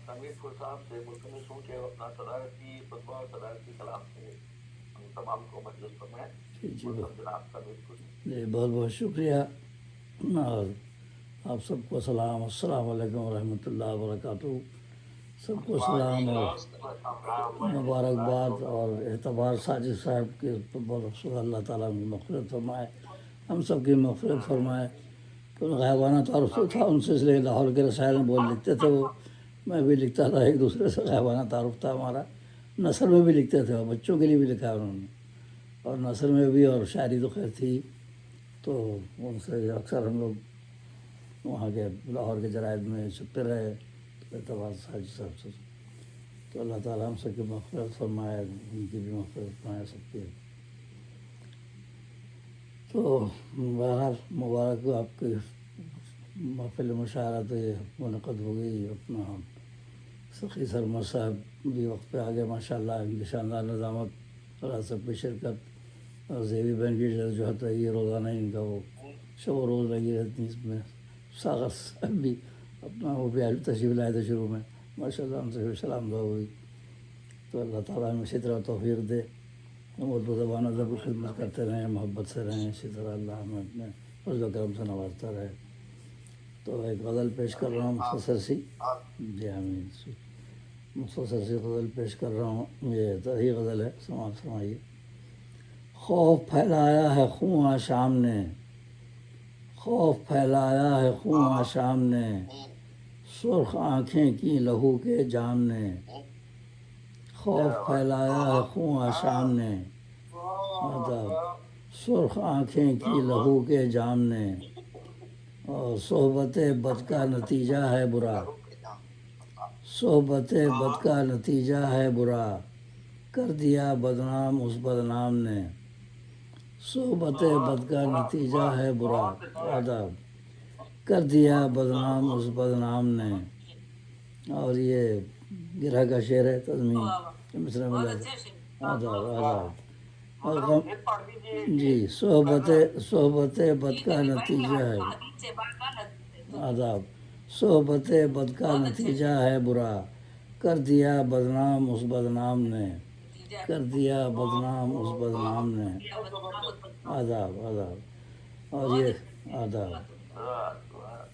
تنویر پور صاحب سے ملتمس ہوں کہ اپنا صدارتی خطبہ اور صدارتی کلام سے ہم تمام کو مجلس فرمائیں. محترم جناب تنویر پور. جی بہت بہت شکریہ. اور آپ سب کو سلام. السلام علیکم ورحمۃ اللہ وبرکاتہ. سب کو سلام اور مبارکباد اور اعتبار ساجد صاحب کے بہت افسوس. اللہ تعالیٰ کی مغفرت فرمائے, ہم سب کی مغفرت فرمائے. تو غائبانہ تعارف تو تھا ان سے, اس لیے لاہور کے رسائل میں بول لکھتے تھے وہ, میں بھی لکھتا تھا. ایک دوسرے سے غائبانہ تعارف تھا ہمارا. نثر میں بھی لکھتے تھے, اور بچوں کے لیے بھی لکھا انہوں نے, اور نثر میں بھی, اور شاعری تو خیر تھی. تو ان سے اکثر ہم لوگ وہاں کے لاہور کے جرائد میں چھپتے رہے اعتبار ساجد صاحب سے. تو اللہ تعالیٰ ہم سب کی مغفرت فرمائے, ان کی بھی مغفرت فرمائے سب کی. تو بہرحال مبارک ہو آپ کی محفل مشاعرہ تو یہ منعقد ہو گئی. اپنا سخی سرمد صاحب بھی وقت پہ آ گئے ماشاء اللہ. ان کی شاندار نظامت اور سب کی شرکت, اور زیوی بہن کی جو ہے یہ روزانہ ان کا وہ شب و روز لگی رہتی اس میں. ساغر صاحب بھی اپنا وہ بھی تشریف لائے تھے شروع میں ماشاء اللہ, ان سے بھی سلام دعا ہوئی. تو اللہ تعالیٰ ہمیں اسی طرح توفیق دے, ہم اردو زبان ادب کی خدمت کرتے رہیں, محبت سے رہیں. اسی طرح اللہ ہمیں اپنے فضل و کرم سے نوازتا رہے. تو ایک غزل پیش کر رہا ہوں مختصر سی. جی آمین. مختصر سی غزل پیش کر رہا ہوں. یہ طرح غزل ہے, سماعت فرمائیے. خوف پھیلایا ہے خون آشام نے, خوف پھیلایا ہے خون آشام نے, سرخ آنکھیں کی لہو کے جام نے. خوف پھیلایا ہے خون آشام نے, سرخ آنکھیں کی لہو کے جام نے. اور صحبت بد کا نتیجہ ہے برا, صحبت بد کا نتیجہ ہے برا, کر دیا بدنام اس بدنام نے. صحبت بد کا نتیجہ ہے برا, آداب کر دیا بدنام اس بدنام نے. اور یہ گرہ کا شعر ہے, تزمین مصرع میں لے آداب آداب. جی صحبت بد کا نتیجہ ہے, آداب صحبت بد کا نتیجہ ہے برا, کر دیا بدنام اس بدنام نے, کر دیا بدنام اس بدنام نے. آداب آداب. اور یہ آداب.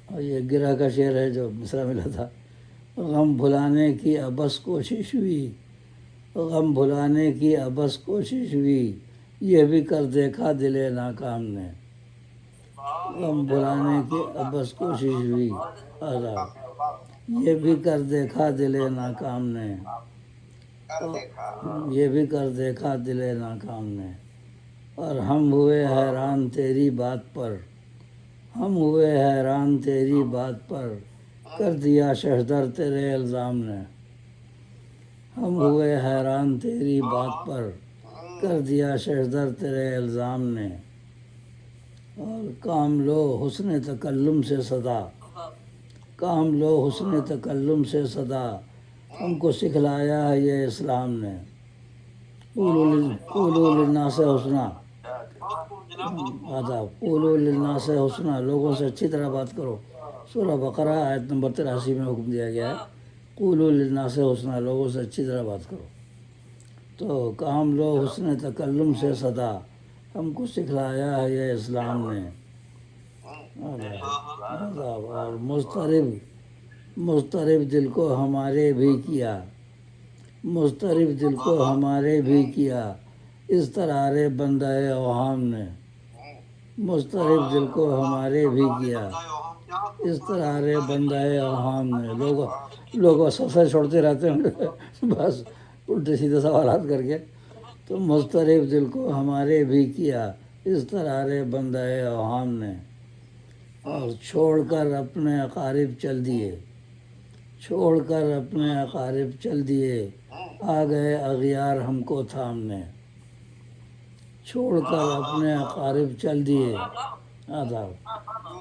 اور یہ گرہ کا شعر ہے جو مصرع ملا تھا. غم بھلانے کی ابس کوشش ہوئی, غم بھلانے کی ابس کوشش ہوئی, یہ بھی کر دیکھا دل ناکام نے. غم بھلانے کی ابس کوشش ہوئی, آداب یہ بھی کر دیکھا دل ناکام نے, یہ بھی کر دیکھا دل ناکام نے. اور ہم ہوئے حیران تیری بات پر, ہم ہوئے حیران تیری بات پر, کر دیا ششدر تیرے الزام نے. ہم ہوئے حیران تیری بات پر, کر دیا ششدر تیرے الزام نے. اور کام لو حسن تکلم سے صدا, کام لو حسن تکلم سے صدا, ہم کو سکھلایا ہے یہ اسلام نے. قولوا للناس حسنا, آداب قولوا للناس حسنا, لوگوں سے اچھی طرح بات کرو. سورہ بقرہ آیت نمبر 83 میں حکم دیا گیا ہے, قولوا للناس حسنا, لوگوں سے اچھی طرح بات کرو. تو کام لو حسن تکلم سے صدا, ہم کو سکھلایا ہے یہ اسلام نے. آداب. اور مضطرب دل کو ہمارے بھی کیا, مضطرب دل کو ہمارے بھی کیا, اضطرار بندہ اوہام نے. مضطرب دل کو ہمارے بھی کیا, اضطرار بندہ اوہام نے. لوگ سفر چھوڑتے رہتے ہیں بس الٹے سیدھے سوالات کر کے. تو مضطرب دل کو ہمارے بھی کیا, اضطرار بندہ اوہام نے. اور چھوڑ کر اپنے اقارب چل دیے, چھوڑ کر اپنے اقارب چل دیے, آ گئے اغیار ہم کو تھامنے. چھوڑ کر اپنے اقارب چل دیے, آداب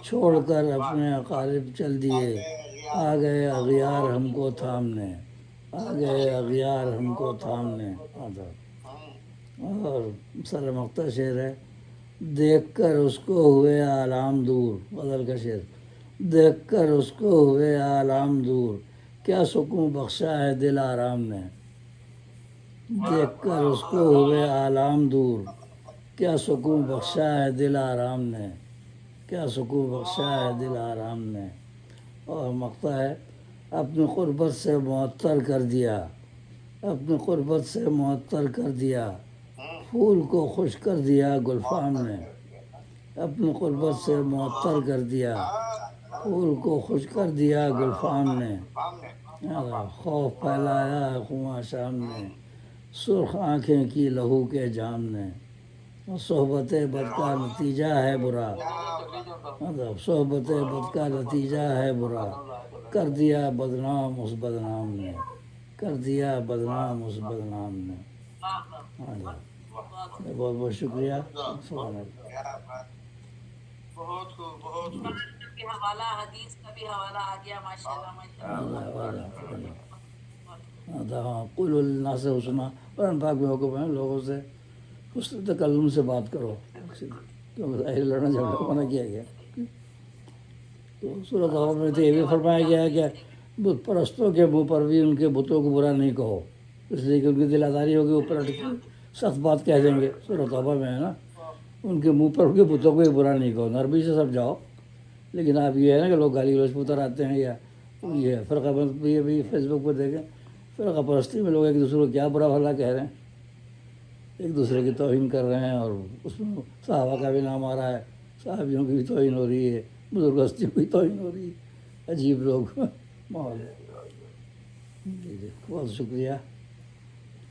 چھوڑ کر اپنے اقارب چل دیے, آ گئے اغیار ہم کو تھامنے, آ گئے اغیار ہم کو تھامنے. آداب. اور سر مقطع شعر ہے. دیکھ کر اس کو ہوئے آلام دور, غزل کا شعر. دیکھ کر اس کو ہوئے آلام دور, کیا سکون بخشا ہے دل آرام نے، دیکھ کر اس کو ہوئے آلام دور، کیا سکون بخشا ہے دل آرام نے، کیا سکون بخشا ہے دل آرام نے۔ اور مقطع ہے، اپنی قربت سے معطر کر دیا، اپنی قربت سے معطر کر دیا، پھول کو خوش کر دیا گلفام نے، اپنی قربت سے معطر کر دیا، پھول کو خوش کر دیا گلفام نے۔ خوف پھیلایا ہے خواں شام نے، سرخ آنکھیں کی لہو کے جام نے، صحبت بد کا نتیجہ ہے برا، صحبت بد کا نتیجہ ہے برا، کر دیا بدنام اس بدنام نے، کر دیا بدنام اس بدنام نے۔ بہت بہت شکریہ۔ السلام علیکم۔ بہت خوب، بہت خوب۔ حوالہ حدیث کا بھی حوالہ آ گیا، ماشاء اللہ ماشاء ہاں، قل الناس حسنا، قرآن پاک میں حکم ہے لوگوں سے حسن تکلم سے بات کرو، کیونکہ ظاہر لڑنا جھگڑا منع کیا گیا۔ تو سورۃ توبہ میں تو یہ بھی فرمایا گیا ہے کہ بت پرستوں کے منہ پر بھی ان کے بتوں کو برا نہیں کہو، اس لیے کہ ان کی دل آزاری ہوگی، وہ پلٹ کے سخت بات کہہ دیں گے۔ سورۃ توبہ میں ہے نا، ان کے منہ پر ان کے بتوں کو بھی برا نہیں کہو، نرمی سے سمجھاؤ۔ لیکن آپ یہ ہے نا کہ لوگ گالی گلوچ پہ اتر آتے ہیں، یا یہ فرقہ یہ بھی فیس بک پہ دیکھیں، فرقہ پرستی میں لوگ ایک دوسرے کو کیا برا بھلا کہہ رہے ہیں، ایک دوسرے کی توہین کر رہے ہیں، اور اس میں صحابہ کا بھی نام آ رہا ہے، صحابیوں کی بھی توہین ہو رہی ہے، بزرگ ہستیوں کی توہین ہو رہی ہے، عجیب لوگ ماحول ہے۔ جی بہت شکریہ۔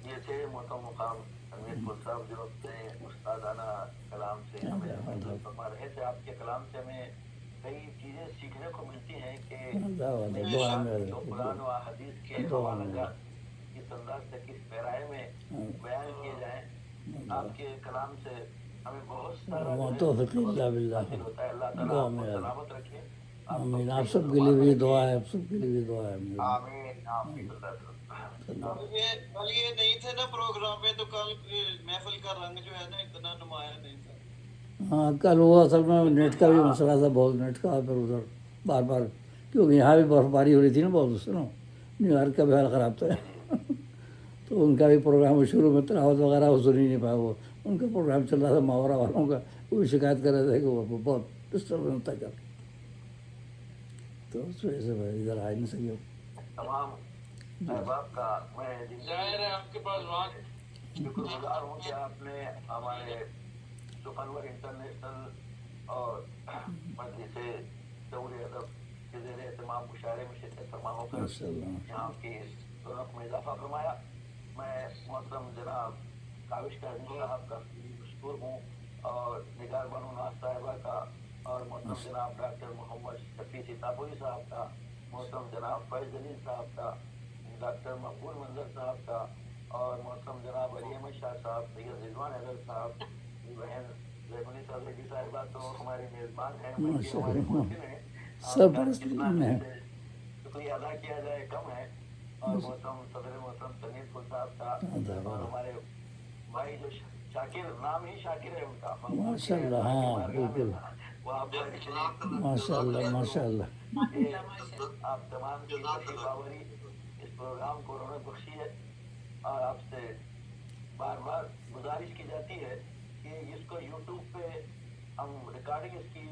یہ تھے محترم مقام امیر پور صاحب، جو اپنے استادانہ کلام سے ہمیں محفوظ فرما رہے تھے۔ آپ کے کلام سے ہمیں کئی چیزیں سیکھنے کو ملتی ہیں کہ جو قرآن و حدیث کے حوالہ جات کس انداز سے کس پیرائے میں بیان کیے جائیں، آپ کے کلام سے ہمیں بہت سارا حاصل ہوتا ہے۔ اللہ تعالیٰ آپ کو سلامت رکھے۔ آمین۔ آپ سب کے لیے بھی دعا ہے، آپ سب کے لیے بھی دعا ہے۔ آمین آمین۔ کل یہ نہیں تھے نا پروگرام میں، تو کل محفل کا رنگ جو ہے نا اتنا نمایاں نہیں تھا۔ ہاں، کل وہ اصل میں نیٹ کا بھی مسئلہ تھا، بہت نیٹ کا، پھر ادھر بار بار، کیونکہ یہاں بھی برف باری ہو رہی تھی نا بہت، سنو نیو یارک کا بھی حال خراب تھا تو ان کا بھی پروگرام شروع میں تلاوت وغیرہ وہ سن ہی نہیں پایا، وہ ان کا پروگرام چل رہا تھا ماورا والوں کا، وہ بھی شکایت کر رہے تھے کہ وہ بہت ڈسٹربنس ہوتا ہے، تو اس وجہ سے ادھر آ نہیں سکے۔ تمام احباب کا میں ظاہر ہے آپ کے پاس وہاں شکر گزار ہوں کہ آپ نے ہمارے سخنور انٹرنیشنل اور مجلس شعور ادب کے زیر اہتمام مشاعرے میں شرکت فرما ہو کر یہاں کی رونق میں اضافہ فرمایا۔ میں محترم جناب کاوش کاظمی صاحب کا مشکور ہوں، اور نگار بانو ناز صاحبہ کا، اور محترم جناب ڈاکٹر محمد شفیع سیتاپوری صاحب کا، محترم جناب فیض جلیل صاحب کا، ڈاکٹر مقبول منظر صاحب کا، اور محترم جناب علی احمد شاہ صاحب، سید رضوان حیدر صاحب، بہن زیبنی صاحب صاحبہ تو ہماری میزبان ہیں، بلکہ ہمارے محسن ہیں، سب جتنا شکریہ ادا کیا جائے کم ہے۔ اور محترم صدر محترم تنیر پور صاحب کا، اور ہمارے بھائی جو شاکر، نام ہی شاکر ہے ان کا، ماشاء اللہ، ہاں بالکل، ماشاء اللہ ماشاء اللہ۔ آپ تمام کی باوری اس پروگرام کو انہوں نے بخشی ہے، اور آپ سے بار بار گزارش کی جاتی ہے کہ اس کو یوٹیوب پہ ہم ریکارڈنگ اس کی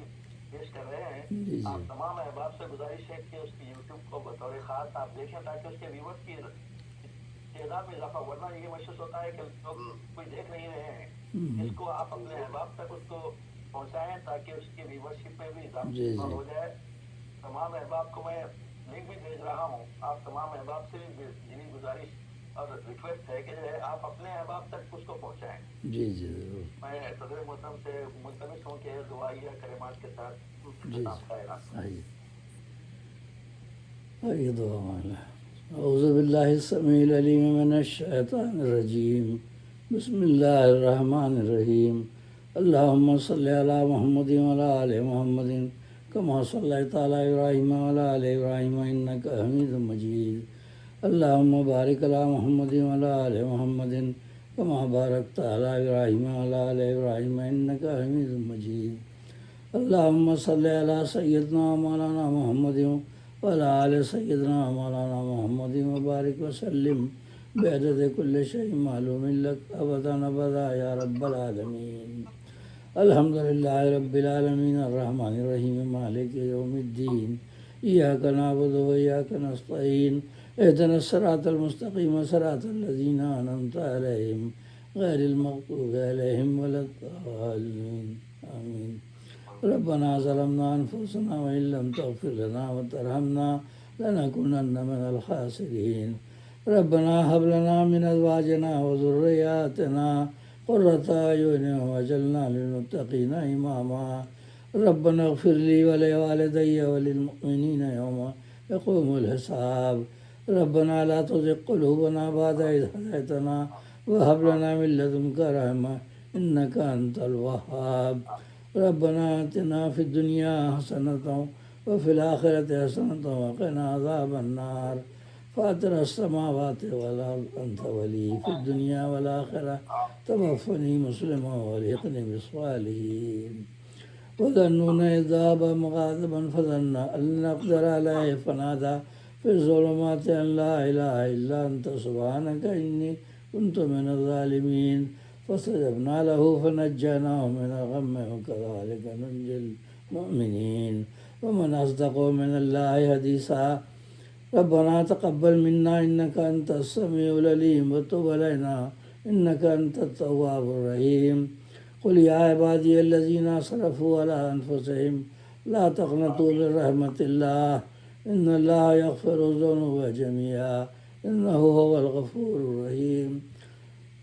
پیش کر رہے ہیں۔ آپ تمام احباب سے گزارش ہے کہ اس کی یوٹیوب کو بطور خاص آپ دیکھیں، تاکہ اس کے ویورز کی تعداد میں اضافہ، ورنہ یہ محسوس ہوتا ہے کہ لوگ کوئی دیکھ نہیں رہے ہیں۔ اس کو آپ اپنے احباب تک اس کو پہنچائیں تاکہ اس کی ویورشپ میں بھی اضافہ ہو جائے۔ تمام احباب کو میں لنک بھی بھیج رہا ہوں، آپ تمام احباب سے بھی میری گزارش اور ریکویسٹ ہے کہ جو ہے آپ اپنے احباب تک اس کو پہنچائیں۔ جی جی ضرور۔ میں صدر محترم سے ملتمس ہوں کہ دعائیہ کلمات کے ساتھ آئیے دعا مانگیں۔ اعوذ باللہ السمیع العلیم من الشیطان الرجیم، بسم اللہ الرحمن الرحیم، اللہم صلی علی محمد وعلی آل محمد کما صلیت علی ابراہیم وعلی آل ابراہیم انک حمید مجید، اللہم بارک علی محمد وعلی آل محمد کما بارکت علی ابراہیم وعلی آل ابراہیم انک حمید مجید، اللہم صلی علی سیدنا مولانا محمد وعلى آل سيدنا مولانا محمد وبارك وسلم بعدد كل شيء معلوم لك أبدا أبدا يا رب العالمين. الحمد لله رب العالمين الرحمن الرحيم مالك يوم الدين إياك نعبد وإياك نستعين اهدنا الصراط المستقيم صراط الذين أنعمت عليهم غير المغضوب عليهم ولا الضالين آمين. ربنا ظلمنا أنفسنا وإن لم تغفر لنا وترحمنا لنكونن من الخاسرين. ربنا هب لنا من أزواجنا وذرياتنا قرة أعين واجعلنا للمتقين إماما. ربنا اغفر لي ولوالدي وللمؤمنين يوم يقوم الحساب. ربنا لا تزغ قلوبنا بعد إذ هديتنا وهب لنا من لدنك رحمة إنك أنت الوهاب. ربنا آتنا في الدنيا حسنة وفي الآخرة حسنة وقنا عذاب النار. فاطر السماوات والأرض أنت ولي في الدنيا والآخرة توفني مسلما والحقني بالصالحين. وظنون إذ ذهب مغاضبا فظن أن لن نقدر عليه فنادى في الظلمات أن لا إله إلا أنت سبحانك إني كنت من الظالمين. فاستجبنا له فنجيناه من الغم وكذلك ننجي المؤمنين. ومن أصدق من الله حديثا. ربنا تقبل منا إنك أنت السميع العليم وتب علينا إنك أنت التواب الرحيم. قل يا عبادي الذين أسرفوا على أنفسهم لا تقنطوا من رحمة الله إن الله يغفر الذنوب جميعا إنه هو الغفور الرحيم.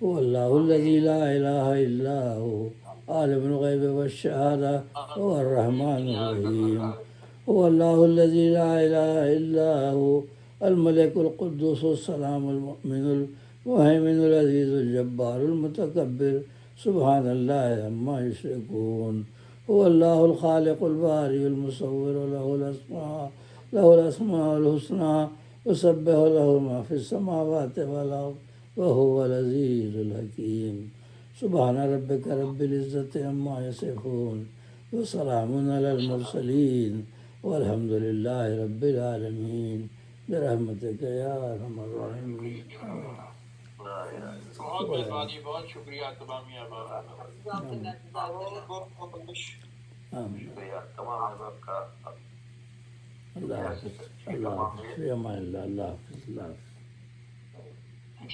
هو الله الذي لا إله إلا هو عالم الغيب والشهادة هو الرحمن الرحيم. هو الله الذي لا إله إلا هو الملك القدوس السلام المؤمن المهيمن العزيز الجبار المتكبر سبحان الله عما يشركون. هو الله الخالق البارئ المصور له الأسماء الحسنى يسبح له ما في السماوات والأرض وهو العزيز الحكيم. سبحان ربك رب العزة عما يصفون وسلام على المرسلين والحمد لله رب العالمين برحمتك يا أرحم الراحمين. بہت مہربانی، بہت شکریہ تمام احباب. آمین. شکریہ تمام احباب کا. اللہ حافظ. اللہ حافظ. فی امان اللہ. اللہ حافظ. اللہ حافظ.